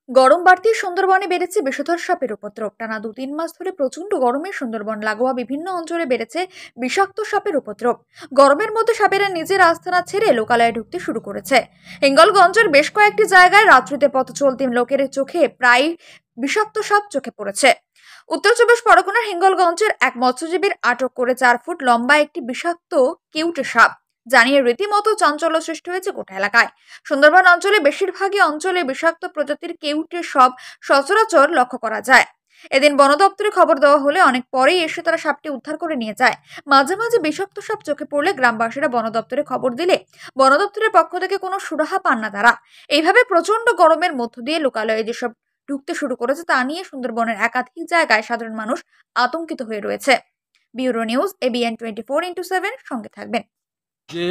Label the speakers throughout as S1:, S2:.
S1: গরম বাড়তে সুন্দরবনে বেড়েছে বিষধর সাপের উপদ্রব। টানা 2-3 মাস ধরে প্রচন্ড গরমে সুন্দরবন লাগোয়া বিভিন্ন অঞ্চলে বেড়েছে বিষাক্ত সাপের উপদ্রব। গরমের মধ্যে সাপেরা নিজের আস্তানা ছেড়ে লোকালয়ে ঢুকতে শুরু করেছে। হিঙ্গলগঞ্জের বেশ কয়েকটি জায়গায় রাত্রিতে পথ চলতি লোকের চোখে প্রায় বিষাক্ত সাপ চোখে পড়েছে। উত্তর চব্বিশ পরগনার হিঙ্গলগঞ্জের এক মৎস্যজীবীর আটক করে 4 ফুট লম্বা একটি বিষাক্ত কেউটে সাপ জানিয়ে রীতিমতো চাঞ্চল্য সৃষ্টি হয়েছে গোটা এলাকায়। সুন্দরবন অঞ্চলে বেশিরভাগই অঞ্চলে বিষাক্ত প্রজাতির কেউটে সব সচরাচর লক্ষ্য করা যায়। এদিন বন দপ্তরে খবর দেওয়া হলে অনেক পরেই এসে তারা সাপটি উদ্ধার করে নিয়ে যায়। মাঝে মাঝে বিষাক্ত সাপ চোখে পড়লে গ্রামবাসীরা বন দপ্তরে খবর দিলে বন দপ্তরের পক্ষ থেকে কোনো সুরাহা পান না তারা। এইভাবে প্রচন্ড গরমের মধ্য দিয়ে লোকালয়ে যেসব ঢুকতে শুরু করেছে তা নিয়ে সুন্দরবনের একাধিক জায়গায় সাধারণ মানুষ আতঙ্কিত হয়ে রয়েছে। ব্যুরো নিউজ, ABN 24x7 সঙ্গে থাকবেন।
S2: যে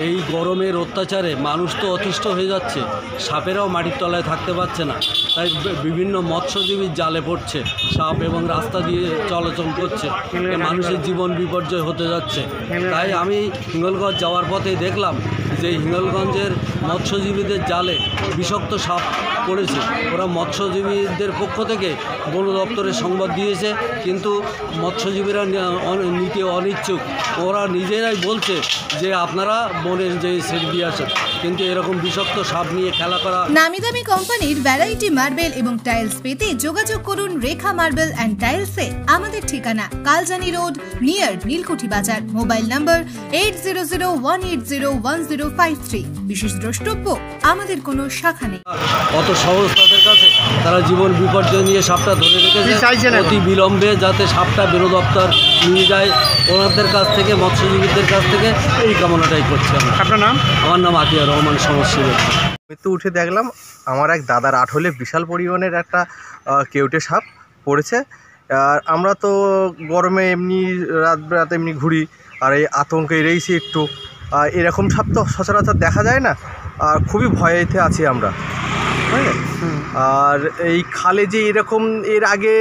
S2: এই গরমের অত্যাচারে মানুষ তো অতিষ্ঠ হয়ে যাচ্ছে, সাপেরাও মাটির তলায় থাকতে পারছে না, তাই বিভিন্ন মৎস্যজীবীর জালে পড়ছে সাপ এবং রাস্তা দিয়ে চলাচল করছে, মানুষের জীবন বিপর্যয় হতে যাচ্ছে। তাই আমি হিঙ্গলগঞ্জ যাওয়ার পথে দেখলাম যে হিঙ্গলগঞ্জের মৎস্যজীবীদের জালে বিষাক্ত সাপ পড়েছে। ওরা মৎস্যজীবীদের পক্ষ থেকে বন দপ্তরে সংবাদ দিয়েছে, কিন্তু মৎস্যজীবীরা নিতে অনিচ্ছুক। ওরা নিজেরাই বলছে যে আপনারা বনের যে ছেড়ে দিয়ে আসেন, কিন্তু এরকম বিষাক্ত সাপ নিয়ে খেলা করা।
S3: নামি দামি কোম্পানির ভ্যারাইটি মার্বেল এবং টাইলস পেতে যোগাযোগ করুন রেখা মার্বেল অ্যান্ড টাইলসে। আমাদের ঠিকানা কালজানি রোড, নিয়ার নীলকুঠি বাজার। মোবাইল নম্বর 8001801053। বিশেষ দ্রষ্টব্য, আমাদের কোনো শাখা নেই।
S2: অত সহজ তাদের কাছে, তারা জীবন বিপর্যয় নিয়ে সাপটা ধরে রেখেছে অতি বিলম্বে, যাতে সাপটা বন দপ্তর নিয়ে যায় ওনাদের কাছ থেকে, মৎস্যজীবীদের কাছ থেকে। এই কামনাটাই করছি আমি। আপনার নাম? আমার নাম আতিয়ার রহমান সমস্যা।
S4: মৃত্যু উঠে দেখলাম আমার এক দাদার আঠলে বিশাল পরিমাণের একটা কেউটে সাপ পড়েছে। আর আমরা তো গরমে এমনি রাত এমনি ঘুরি, আর এই আতঙ্কে রয়েছি একটু। এরকম সাপ তো সচরাচর দেখা যায় না, আর খুবই ভয়েতে আছি আমরা। হ্যাঁ, আর এই খালে যে এরকম এর আগে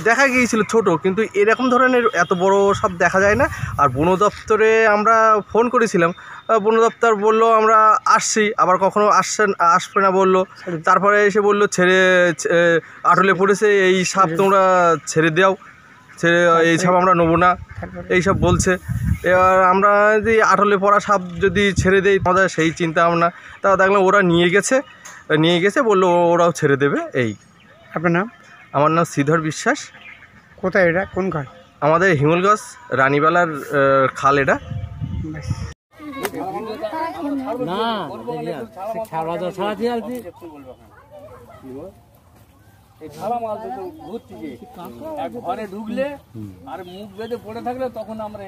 S4: দেখা গিয়েছিল ছোট, কিন্তু এরকম ধরনের এত বড় সাপ দেখা যায় না। আর বন দপ্তরে আমরা ফোন করেছিলাম, বন দপ্তর বললো আমরা আসছি, আবার কখনো আসবে না বললো। তারপরে এসে বললো ছেড়ে আটলে পড়েছে, এই সাপ তোমরা ছেড়ে দাও, ছেড়ে এই সাপ আমরা নেবো না, এইসব বলছে। এবার আমরা যদি আটলে পড়া সাপ যদি ছেড়ে দেই আমাদের সেই চিন্তা ভাবনা। তাও দেখলাম ওরা নিয়ে গেছে বললো ওরাও ছেড়ে দেবে। এই।
S5: আপনার নাম?
S4: আমার নাম শ্রীধর বিশ্বাস।
S5: কোথায় এটা, কোন খাল?
S4: আমাদের হিঙ্গলগঞ্জ রানীবালার খাল এটা।
S6: ঘরে ঢুকলে আর মুখ বেঁধে পড়ে থাকলে তখন আমরা